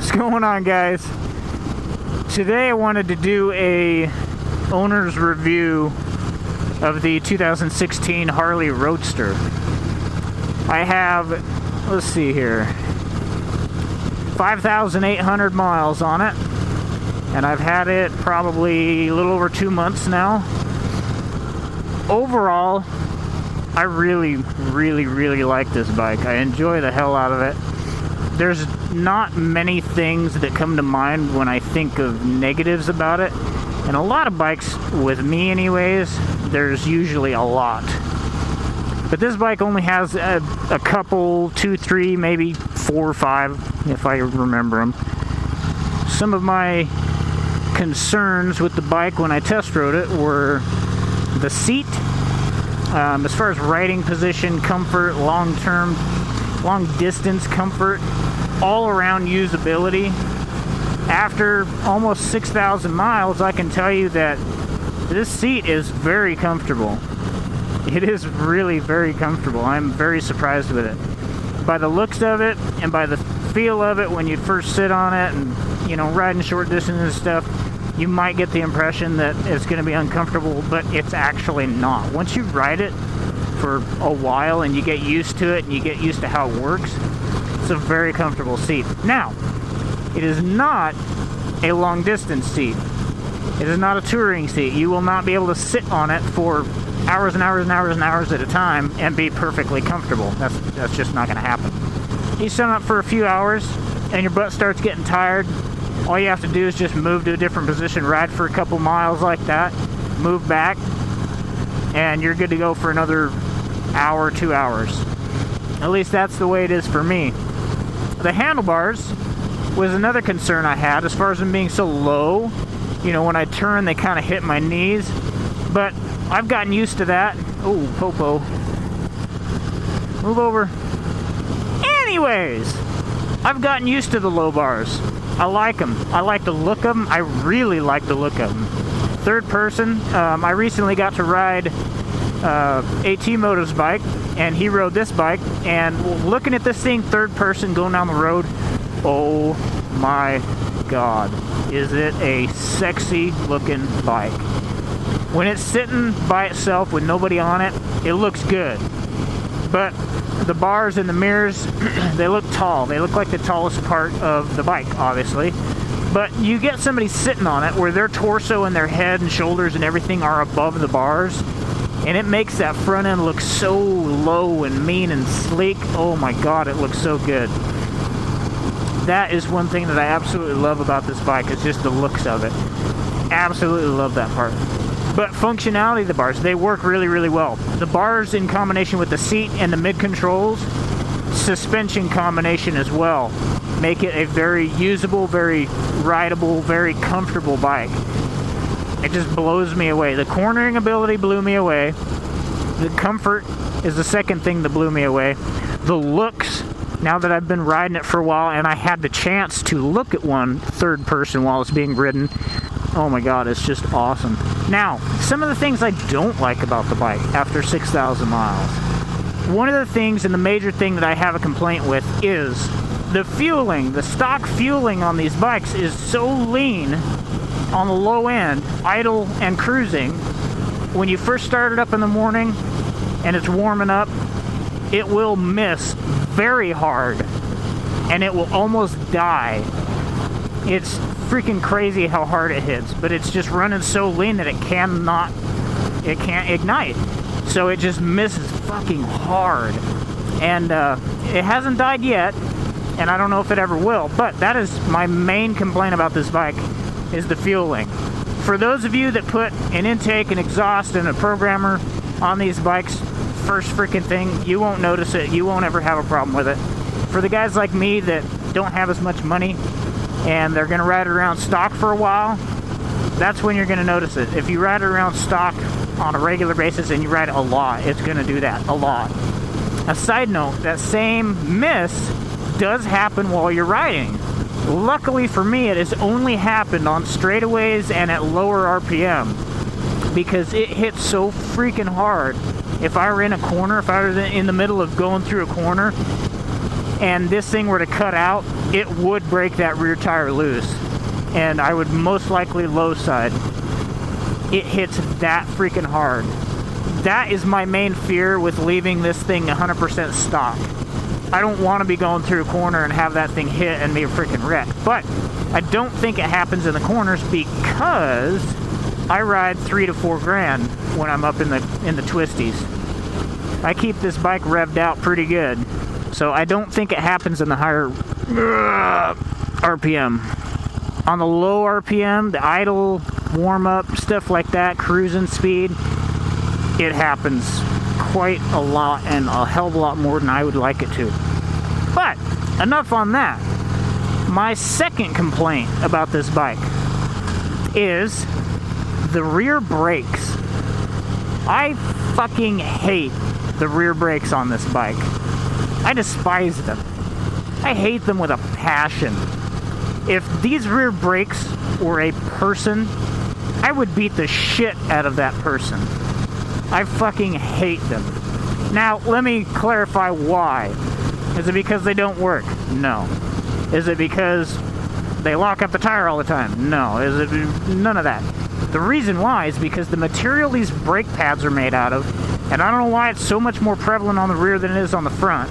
What's going on, guys? Today I wanted to do a owner's review of the 2016 Harley Roadster. I have, let's see here, 5,800 miles on it, and I've had it probably a little over 2 months now. Overall, I really like this bike. I enjoy the hell out of it. There's not many things that come to mind when I think of negatives about it. And a lot of bikes, with me anyways, there's usually a lot. But this bike only has a couple, 2, 3, maybe 4 or 5, if I remember them. Some of my concerns with the bike when I test rode it were the seat. As far as riding position, comfort, long distance comfort, all around usability. After almost 6,000 miles, I can tell you that this seat is very comfortable. It is really very comfortable. I'm very surprised with it. By the looks of it and by the feel of it when you first sit on it and, you know, riding short distance and stuff, you might get the impression that it's going to be uncomfortable, but it's actually not. Once you ride it for a while and you get used to it and you get used to how it works, it's a very comfortable seat. Now, it is not a long distance seat. It is not a touring seat. You will not be able to sit on it for hours and hours and hours and hours at a time and be perfectly comfortable. That's just not going to happen. You sit on it for a few hours and your butt starts getting tired. All you have to do is just move to a different position, ride for a couple miles like that, move back, and you're good to go for another hour, 2 hours. At least that's the way it is for me. The handlebars was another concern I had as far as them being so low. You know, when I turn, they kind of hit my knees. But I've gotten used to that. Oh, Popo. Move over. Anyways, I've gotten used to the low bars. I like them. I like the look of them. I really like the look of them. Third person, I recently got to ride AT Moto's bike, and he rode this bike, and looking at this thing third person going down the road, oh my god, is it a sexy looking bike. When it's sitting by itself with nobody on it, it looks good, but the bars and the mirrors, they look tall. They look like the tallest part of the bike, obviously. But you get somebody sitting on it where their torso and their head and shoulders and everything are above the bars, and it makes that front end look so low and mean and sleek. Oh my god, it looks so good. That is one thing that I absolutely love about this bike, is just the looks of it. Absolutely love that part. But functionality of the bars, they work really well. The bars in combination with the seat and the mid controls, suspension combination as well, make it a very usable, very rideable, very comfortable bike. It just blows me away. The cornering ability blew me away. The comfort is the second thing that blew me away. The looks, now that I've been riding it for a while and I had the chance to look at one third person while it's being ridden, oh my god, it's just awesome. Now, some of the things I don't like about the bike after 6,000 miles. One of the things, and the major thing that I have a complaint with, is the fueling. The stock fueling on these bikes is so lean on the low end, idle and cruising. When you first start it up in the morning and it's warming up, it will miss very hard and it will almost die. It's freaking crazy how hard it hits, but it's just running so lean that it can't ignite. So it just misses fucking hard. And it hasn't died yet, and I don't know if it ever will, but that is my main complaint about this bike, is the fueling. For those of you that put an intake, an exhaust, and a programmer on these bikes, first freaking thing, you won't notice it. You won't ever have a problem with it. For the guys like me that don't have as much money and they're going to ride it around stock for a while, that's when you're going to notice it. If you ride it around stock on a regular basis and you ride it a lot, it's going to do that a lot. A side note, that same miss does happen while you're riding. Luckily for me, it has only happened on straightaways and at lower RPM, because it hits so freaking hard. If I were in a corner, if I was in the middle of going through a corner and this thing were to cut out, it would break that rear tire loose, and I would most likely low side. It hits that freaking hard. That is my main fear with leaving this thing 100% stock. I don't want to be going through a corner and have that thing hit and be a freaking wreck. But I don't think it happens in the corners because I ride 3 to 4 grand when I'm up in the twisties. I keep this bike revved out pretty good, so I don't think it happens in the higher RPM. On the low RPM, the idle, warm-up, stuff like that, cruising speed, it happens quite a lot and a hell of a lot more than I would like it to. But enough on that. My second complaint about this bike is the rear brakes. I fucking hate the rear brakes on this bike. I despise them. I hate them with a passion. If these rear brakes were a person, I would beat the shit out of that person. I fucking hate them. Now, let me clarify why. Is it because they don't work? No. Is it because they lock up the tire all the time? No. Is it none of that? The reason why is because the material these brake pads are made out of, and I don't know why it's so much more prevalent on the rear than it is on the front,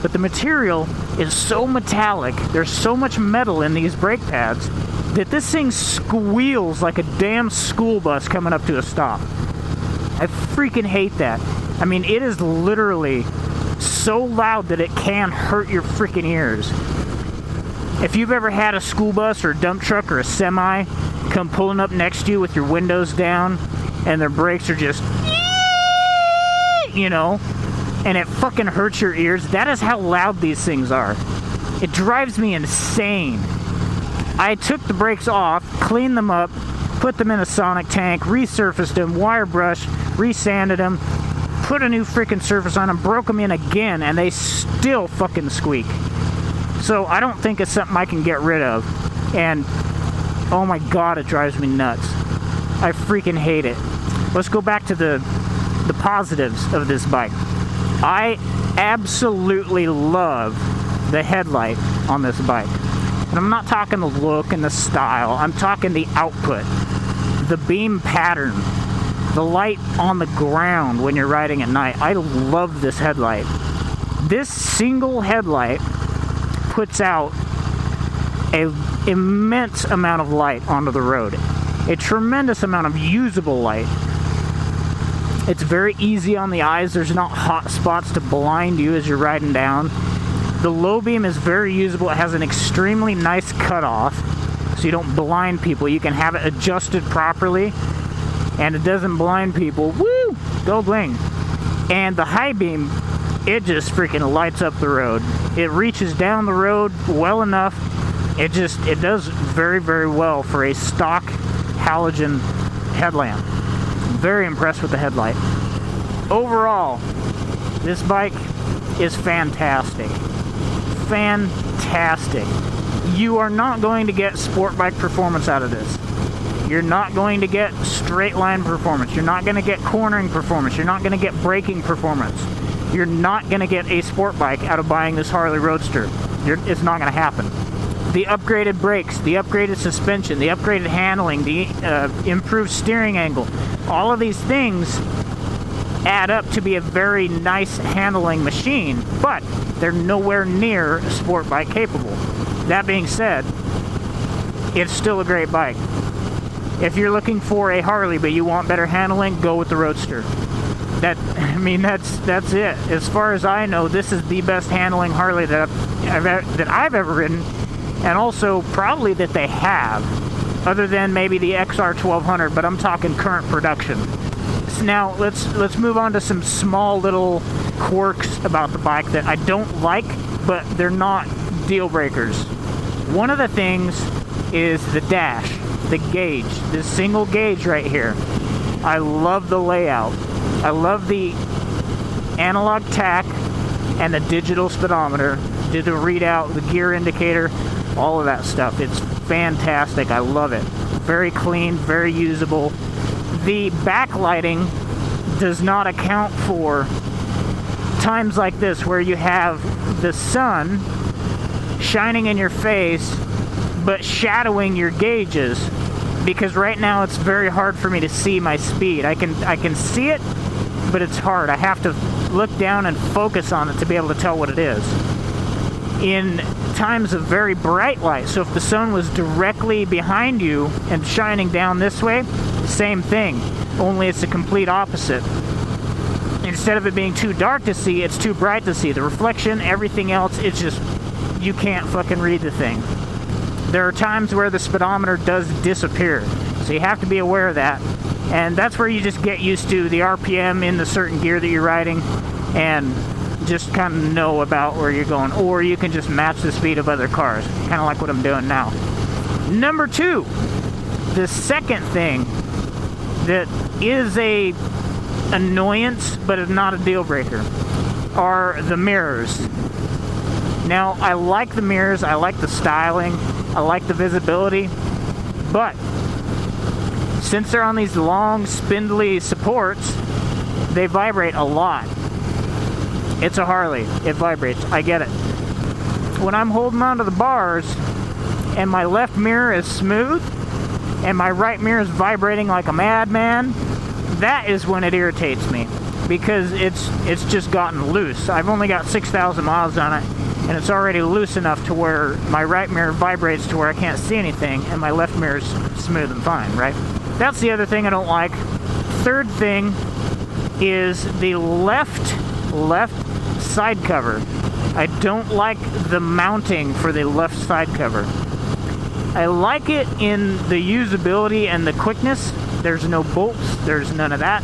but the material is so metallic, there's so much metal in these brake pads, that this thing squeals like a damn school bus coming up to a stop. I freaking hate that. I mean, it is literally so loud that it can hurt your freaking ears. If you've ever had a school bus or a dump truck or a semi come pulling up next to you with your windows down and their brakes are just, you know, and it fucking hurts your ears, that is how loud these things are. It drives me insane. I took the brakes off, cleaned them up, put them in a sonic tank, resurfaced them, wire brushed, resanded them, put a new freaking surface on them, broke them in again, and they still fucking squeak. So I don't think it's something I can get rid of. And oh my god, it drives me nuts. I freaking hate it. Let's go back to the positives of this bike. I absolutely love the headlight on this bike. And I'm not talking the look and the style. I'm talking the output. The beam pattern. The light on the ground when you're riding at night. I love this headlight. This single headlight puts out an immense amount of light onto the road. A tremendous amount of usable light. It's very easy on the eyes. There's not hot spots to blind you as you're riding down. The low beam is very usable. It has an extremely nice cutoff, so you don't blind people. You can have it adjusted properly, and it doesn't blind people. Woo! Go bling. And the high beam, it just freaking lights up the road. It reaches down the road well enough. It does very, very well for a stock halogen headlamp. Very impressed with the headlight. Overall, this bike is fantastic. Fantastic. You are not going to get sport bike performance out of this. You're not going to get straight line performance. You're not going to get cornering performance. You're not going to get braking performance. You're not going to get a sport bike out of buying this Harley Roadster. It's not going to happen. The upgraded brakes, the upgraded suspension, the upgraded handling, the improved steering angle, all of these things add up to be a very nice handling machine, but they're nowhere near sport bike capable. That being said, it's still a great bike. If you're looking for a Harley but you want better handling, go with the Roadster. That's it. As far as I know, this is the best handling Harley that I've ever ridden, and also probably that they have, other than maybe the XR1200, but I'm talking current production. So now let's move on to some small little quirks about the bike that I don't like, but they're not deal breakers. One of the things is the dash, the gauge, this single gauge right here. I love the layout. I love the analog tach and the digital speedometer, digital readout, the gear indicator, all of that stuff. It's fantastic. I love it. Very clean, very usable. The backlighting does not account for times like this where you have the sun shining in your face, but shadowing your gauges. Because right now it's very hard for me to see my speed. I can see it, but it's hard. I have to look down and focus on it to be able to tell what it is. In times of very bright light, so if the sun was directly behind you and shining down this way, same thing, only it's the complete opposite. Instead of it being too dark to see, it's too bright to see. The reflection, everything else, it's just, you can't fucking read the thing. There are times where the speedometer does disappear, so you have to be aware of that. And that's where you just get used to the RPM in the certain gear that you're riding and just kind of know about where you're going. Or you can just match the speed of other cars, kind of like what I'm doing now. Number 2, the second thing that is a annoyance but is not a deal breaker are the mirrors. Now, I like the mirrors, I like the styling, I like the visibility, but since they're on these long, spindly supports, they vibrate a lot. It's a Harley, it vibrates, I get it. When I'm holding onto the bars and my left mirror is smooth and my right mirror is vibrating like a madman, that is when it irritates me, because it's just gotten loose. I've only got 6,000 miles on it, and it's already loose enough to where my right mirror vibrates to where I can't see anything, and my left mirror is smooth and fine, right? That's the other thing I don't like. Third thing is the left side cover. I don't like the mounting for the left side cover. I like it in the usability and the quickness. There's no bolts, there's none of that.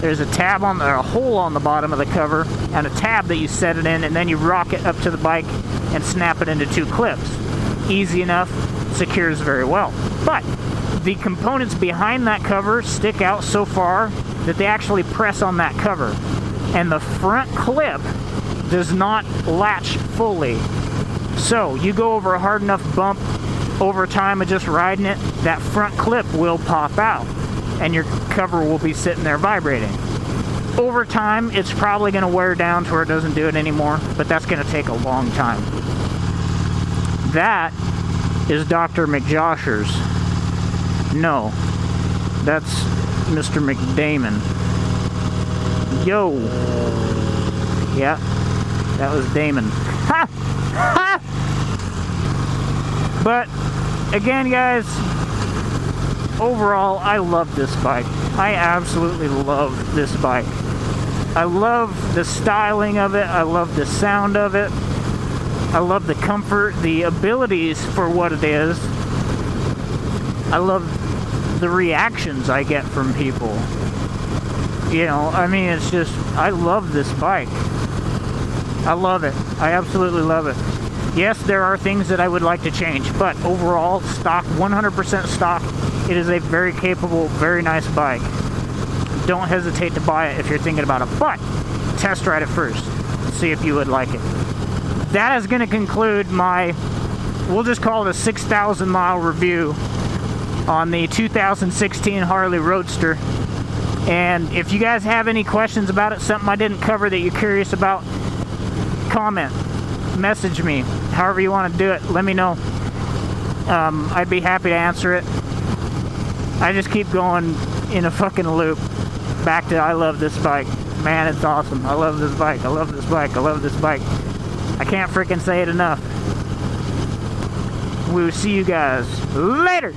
There's a tab on a hole on the bottom of the cover and a tab that you set it in, and then you rock it up to the bike and snap it into 2 clips. Easy enough, secures very well. But the components behind that cover stick out so far that they actually press on that cover. And the front clip does not latch fully. So you go over a hard enough bump over time of just riding it, that front clip will pop out and your cover will be sitting there vibrating. Over time, it's probably going to wear down to where it doesn't do it anymore, but that's going to take a long time. That is Dr. McJoshers. No, that's Mr. McDamon. Yo. Yeah, that was Damon. Ha! Ha! But, again, guys, overall, I love this bike. I absolutely love this bike. I love the styling of it. I love the sound of it. I love the comfort, the abilities for what it is. I love the reactions I get from people. You know, I mean, it's just, I love this bike. I love it. I absolutely love it. Yes, there are things that I would like to change, but overall, stock, 100% stock, it is a very capable, very nice bike. Don't hesitate to buy it if you're thinking about it, but test ride it first. See if you would like it. That is going to conclude my, we'll just call it a 6,000 mile review on the 2016 Harley Roadster. And if you guys have any questions about it, something I didn't cover that you're curious about, comment, message me, however you want to do it, let me know. I'd be happy to answer it. I just keep going in a fucking loop back to I love this bike. Man, it's awesome. I love this bike. I love this bike. I love this bike. I can't freaking say it enough. We will see you guys later.